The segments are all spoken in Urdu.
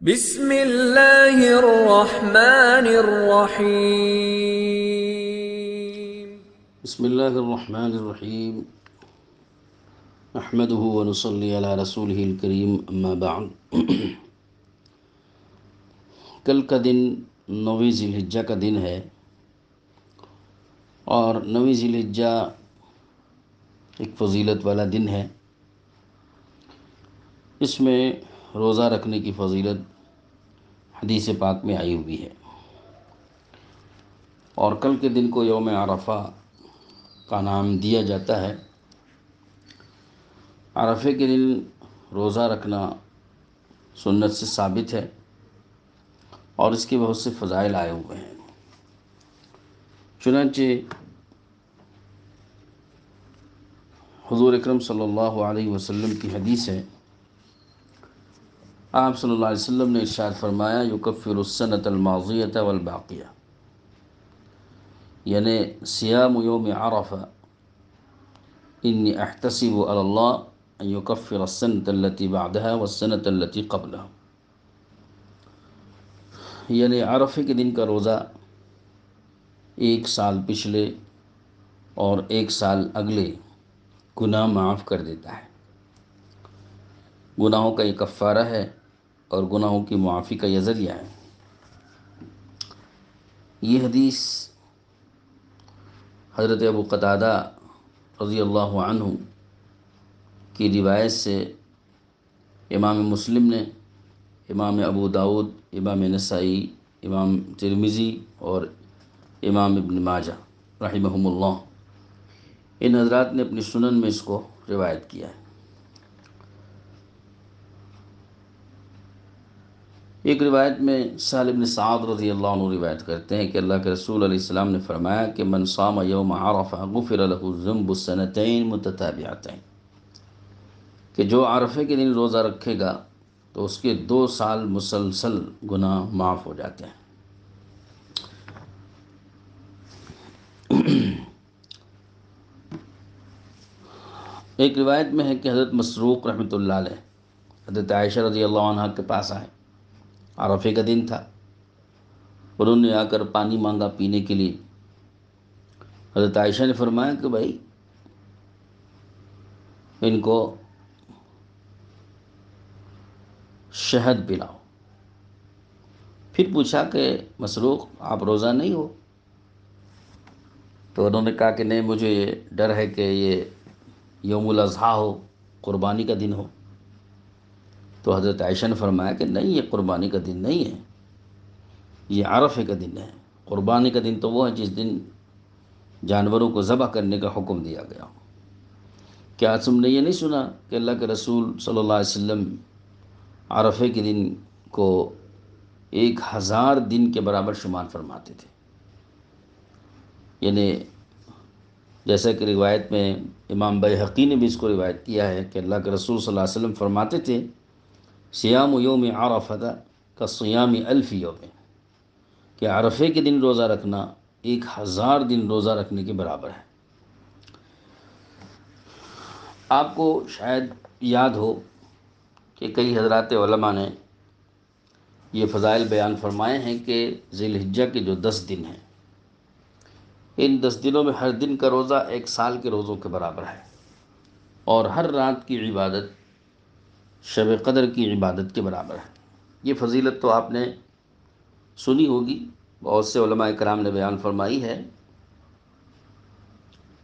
بسم اللہ الرحمن الرحیم۔ بسم اللہ الرحمن الرحیم نحمده ونصلی علی رسولہ الکریم اما بعد۔ کل کا دن 9 ذی الحجہ کا دن ہے، اور 9 ذی الحجہ ایک فضیلت والا دن ہے۔ اس میں روزہ رکھنے کی فضیلت حدیث پاک میں آئی ہوئی ہے، اور کل کے دن کو یوم عرفہ کا نام دیا جاتا ہے۔ عرفے کے دن روزہ رکھنا سنت سے ثابت ہے، اور اس کے بہت سے فضائل آئے ہوئے ہیں۔ چنانچہ حضور اکرم صلی اللہ علیہ وسلم کی حدیث ہے، آپ صلی اللہ علیہ وسلم نے ارشاد فرمایا یکفر السنۃ الماضیۃ والباقیہ، یعنی صیام یوم عرفہ انی احتسب علی اللہ ان یکفر السنۃ التی بعدها والسنۃ التی قبلها، یعنی عرفے کے دن کا روزہ ایک سال پچھلے اور ایک سال اگلے گناہ معاف کر دیتا ہے۔ گناہوں کا یہ کفارہ ہے، اور گناہوں کی معافی کا یہ ذریعہ ہے۔ یہ حدیث حضرت ابو قتادہ رضی اللہ عنہ کی روایت سے امام مسلم نے، امام ابو داود، امام نسائی، امام ترمذی اور امام ابن ماجہ رحمہم اللہ، ان حضرات نے اپنی سنن میں اس کو روایت کیا ہے۔ ایک روایت میں سہل بن سعد رضی اللہ عنہ روایت کرتے ہیں کہ اللہ کے رسول علیہ السلام نے فرمایا کہ من صام یوم عرفہ غفر له ذنب السنتین متتابعتین، کہ جو عرفے کے دن روزہ رکھے گا تو اس کے 2 سال مسلسل گناہ معاف ہو جاتے ہیں۔ ایک روایت میں ہے کہ حضرت مسروق رحمۃ اللہ علیہ حضرت عائشہ رضی اللہ عنہ کے پاس آئے، عرفے کا دن تھا، انہوں نے آ کر پانی مانگا پینے کے لیے۔ حضرت عائشہ نے فرمایا کہ بھائی ان کو شہد پلاؤ۔ پھر پوچھا کہ مسروق آپ روزہ نہیں ہو؟ تو انہوں نے کہا کہ نہیں، مجھے یہ ڈر ہے کہ یہ یوم الاضحیٰ ہو، قربانی کا دن ہو۔ تو حضرت عائشہ نے فرمایا کہ نہیں، یہ قربانی کا دن نہیں ہے، یہ عرفے کا دن ہے۔ قربانی کا دن تو وہ ہے جس دن جانوروں کو ذبح کرنے کا حکم دیا گیا ہو۔ کیا تم نے یہ نہیں سنا کہ اللہ کے رسول صلی اللہ علیہ وسلم عرفے کے دن کو 1000 دن کے برابر شمار فرماتے تھے؟ یعنی جیسا کہ روایت میں امام بیہقی نے بھی اس کو روایت کیا ہے کہ اللہ کے رسول صلی اللہ علیہ وسلم فرماتے تھے صیام یوم عرفہ کا صیام 1000 یوم، کہ عرفے کے دن روزہ رکھنا 1000 دن روزہ رکھنے کے برابر ہے۔ آپ کو شاید یاد ہو کہ کئی حضرات علماء نے یہ فضائل بیان فرمائے ہیں کہ ذی الحجہ کے جو 10 دن ہیں، ان 10 دنوں میں ہر دن کا روزہ 1 سال کے روزوں کے برابر ہے، اور ہر رات کی عبادت شب قدر کی عبادت کے برابر ہے۔ یہ فضیلت تو آپ نے سنی ہوگی، بہت سے علماء کرام نے بیان فرمائی ہے۔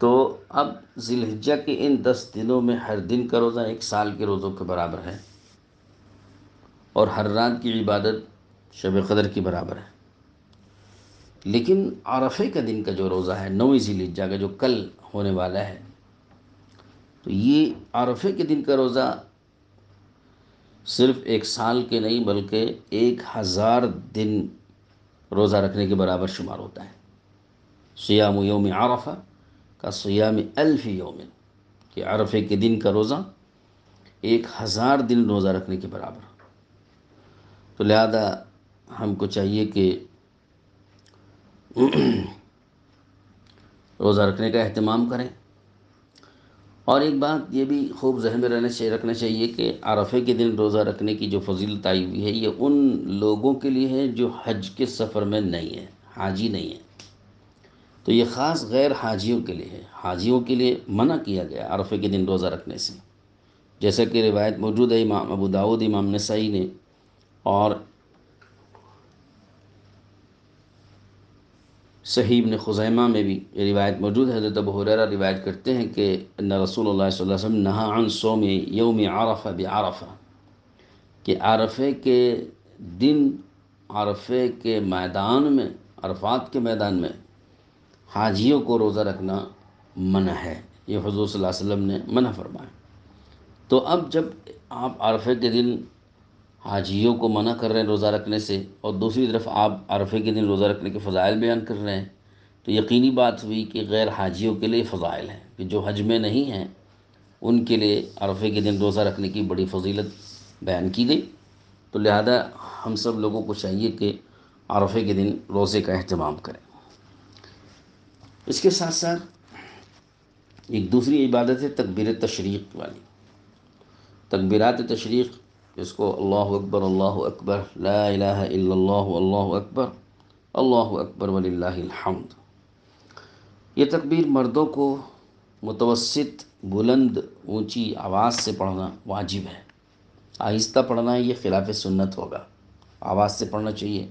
تو اب ذی الحجہ کے ان 10 دنوں میں ہر دن کا روزہ 1 سال کے روزوں کے برابر ہے، اور ہر رات کی عبادت شب قدر کی برابر ہے۔ لیکن عرفے کا دن کا جو روزہ ہے 9 ذی الحجہ کا، جو کل ہونے والا ہے، تو یہ عرفے کے دن کا روزہ صرف 1 سال کے نہیں بلکہ 1000 دن روزہ رکھنے کے برابر شمار ہوتا ہے۔ صیام یوم عرفہ کا صیام 1000 یوم، کہ عرفے کے دن کا روزہ 1000 دن روزہ رکھنے کے برابر۔ تو لہذا ہم کو چاہیے کہ روزہ رکھنے کا اہتمام کریں، اور ایک بات یہ بھی خوب ذہن میں رکھنا چاہیے کہ عرفے کے دن روزہ رکھنے کی جو فضیلت آئی ہوئی ہے یہ ان لوگوں کے لیے ہے جو حج کے سفر میں نہیں ہے، حاجی نہیں ہے، تو یہ خاص غیر حاجیوں کے لیے ہے۔ حاجیوں کے لیے منع کیا گیا عرفے کے دن روزہ رکھنے سے، جیسا کہ روایت موجود ہے امام ابو داؤد، امام نسائی نے، اور صحیح ابن خزیمہ میں بھی یہ روایت موجود ہے۔ حضرت ابو ہریرہ روایت کرتے ہیں کہ ان رسول اللہ صلی اللہ علیہ وسلم نہا عن صوم یوم عرفہ بعرفہ، کہ عرفے کے دن عرفے کے میدان میں، عرفات کے میدان میں حاجیوں کو روزہ رکھنا منع ہے، یہ حضور صلی اللہ علیہ وسلم نے منع فرمایا۔ تو اب جب آپ عرفے کے دن حاجیوں کو منع کر رہے ہیں روزہ رکھنے سے، اور دوسری طرف آپ عرفے کے دن روزہ رکھنے کے فضائل بیان کر رہے ہیں، تو یقینی بات ہوئی کہ غیر حاجیوں کے لیے فضائل ہیں، کہ جو حج میں نہیں ہیں ان کے لیے عرفے کے دن روزہ رکھنے کی بڑی فضیلت بیان کی گئی۔ تو لہذا ہم سب لوگوں کو چاہیے کہ عرفے کے دن روزے کا اہتمام کریں۔ اس کے ساتھ ساتھ ایک دوسری عبادت ہے تکبیر تشریق والی، تکبیرات تشریق، جس کو اللہ اکبر، لا الہ الا اللہ اکبر وللہ الحمد، یہ تکبیر مردوں کو متوسط، بلند، اونچی آواز سے پڑھنا واجب ہے۔ آہستہ پڑھنا یہ خلاف سنت ہوگا، آواز سے پڑھنا چاہیے۔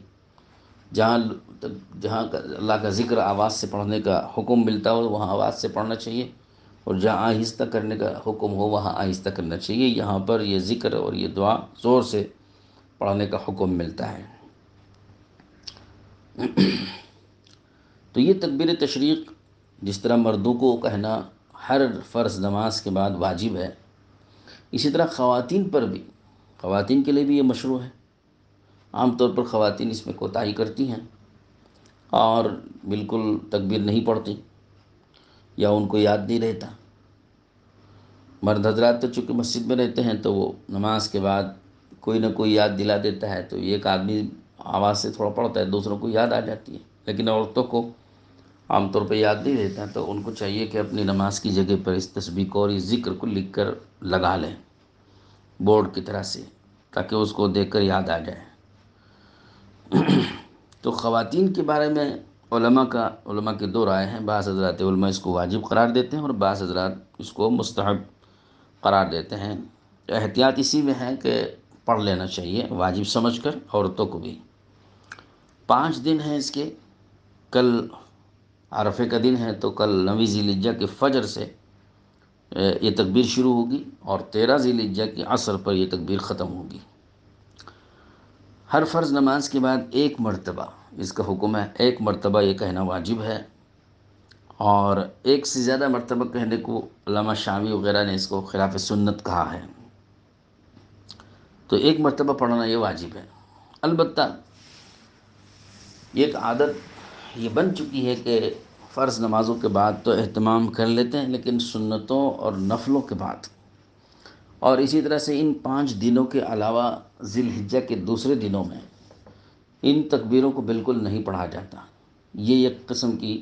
جہاں جہاں اللہ کا ذکر آواز سے پڑھنے کا حکم ملتا ہو وہاں آواز سے پڑھنا چاہیے، اور جہاں آہستہ کرنے کا حکم ہو وہاں آہستہ کرنا چاہیے۔ یہاں پر یہ ذکر اور یہ دعا زور سے پڑھنے کا حکم ملتا ہے۔ تو یہ تکبیر تشریق جس طرح مردوں کو کہنا ہر فرض نماز کے بعد واجب ہے، اسی طرح خواتین پر بھی، خواتین کے لیے بھی یہ مشروع ہے۔ عام طور پر خواتین اس میں کوتاہی کرتی ہیں اور بالکل تکبیر نہیں پڑھتی، یا ان کو یاد نہیں رہتا۔ مرد حضرات تو چونکہ مسجد میں رہتے ہیں تو وہ نماز کے بعد کوئی نہ کوئی یاد دلا دیتا ہے، تو ایک آدمی آواز سے تھوڑا پڑھتا ہے، دوسروں کو یاد آ جاتی ہے، لیکن عورتوں کو عام طور پہ یاد نہیں رہتا، تو ان کو چاہیے کہ اپنی نماز کی جگہ پر اس تسبیح کو اور اس ذکر کو لکھ کر لگا لیں بورڈ کی طرح سے، تاکہ اس کو دیکھ کر یاد آ جائے۔ تو خواتین کے بارے میں علماء کے دو رائے ہیں۔ بعض حضرات علماء اس کو واجب قرار دیتے ہیں اور بعض حضرات اس کو مستحب قرار دیتے ہیں۔ احتیاط اسی میں ہے کہ پڑھ لینا چاہیے واجب سمجھ کر، عورتوں کو بھی۔ 5 دن ہیں اس کے، کل عرفے کا دن ہے تو کل 9 ذی الحجہ کے فجر سے یہ تکبیر شروع ہوگی، اور 13 ذی الحجہ کی عصر پر یہ تکبیر ختم ہوگی۔ ہر فرض نماز کے بعد ایک مرتبہ، اس کا حکم ہے ایک مرتبہ یہ کہنا واجب ہے، اور ایک سے زیادہ مرتبہ کہنے کو علامہ شامی وغیرہ نے اس کو خلاف سنت کہا ہے، تو ایک مرتبہ پڑھنا یہ واجب ہے۔ البتہ ایک عادت یہ بن چکی ہے کہ فرض نمازوں کے بعد تو اہتمام کر لیتے ہیں، لیکن سنتوں اور نفلوں کے بعد، اور اسی طرح سے ان 5 دنوں کے علاوہ ذی الحجہ کے دوسرے دنوں میں ان تکبیروں کو بالکل نہیں پڑھا جاتا۔ یہ ایک قسم کی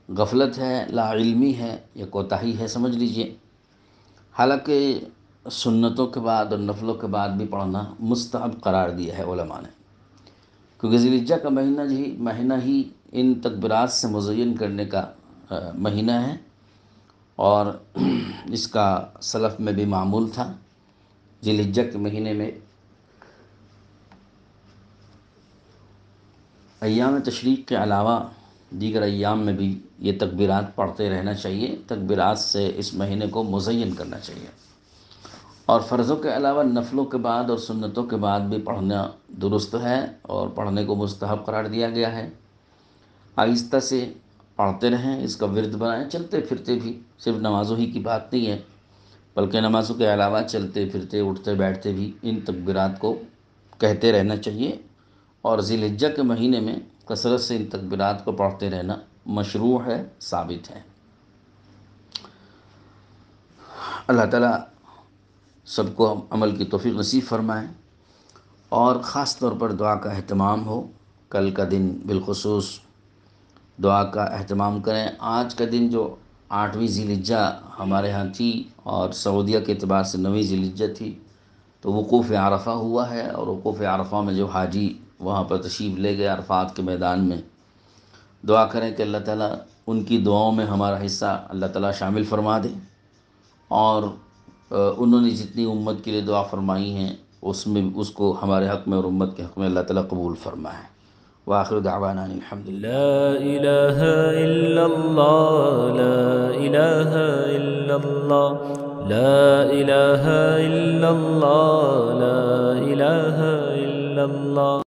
غفلت ہے، لا علمی ہے، یا کوتاہی ہے سمجھ لیجئے۔ حالانکہ سنتوں کے بعد اور نفلوں کے بعد بھی پڑھنا مستحب قرار دیا ہے علماء نے، کیونکہ ذی الحجہ کا مہینہ ہی ان تکبیرات سے مزین کرنے کا مہینہ ہے، اور اس کا سلف میں بھی معمول تھا۔ ذی الحجہ کے مہینے میں ایام تشریق کے علاوہ دیگر ایام میں بھی یہ تکبیرات پڑھتے رہنا چاہیے، تکبیرات سے اس مہینے کو مزین کرنا چاہیے، اور فرضوں کے علاوہ نفلوں کے بعد اور سنتوں کے بعد بھی پڑھنا درست ہے، اور پڑھنے کو مستحب قرار دیا گیا ہے۔ آہستہ سے پڑھتے رہیں، اس کا ورد بنائیں، چلتے پھرتے بھی، صرف نمازوں ہی کی بات نہیں ہے، بلکہ نمازوں کے علاوہ چلتے پھرتے، اٹھتے بیٹھتے بھی ان تکبیرات کو کہتے رہنا چاہیے، اور ذی الحجہ کے مہینے میں کثرت سے ان تکبیرات کو پڑھتے رہنا مشروع ہے، ثابت ہے۔ اللہ تعالیٰ سب کو عمل کی توفیق نصیب فرمائے، اور خاص طور پر دعا کا اہتمام ہو۔ کل کا دن بالخصوص دعا کا اہتمام کریں۔ آج کا دن جو 8ویں ذی الحجہ ہمارے ہاں تھی اور سعودیہ کے اعتبار سے 9ویں ذی الحجہ تھی، تو وقوف عرفہ ہوا ہے، اور وقوف عرفہ میں جو حاجی وہاں پر تشریف لے گئے عرفات کے میدان میں، دعا کریں کہ اللہ تعالیٰ ان کی دعاؤں میں ہمارا حصہ اللہ تعالیٰ شامل فرما دے، اور انہوں نے جتنی امت کے لیے دعا فرمائی ہیں اس میں اس کو ہمارے حق میں اور امت کے حق میں اللہ تعالیٰ قبول فرمائے۔ وآخر دعوانا ان الحمد للہ۔ لا إله إلا الله، لا إله إلا الله، لا إله إلا الله، لا إله إلا الله۔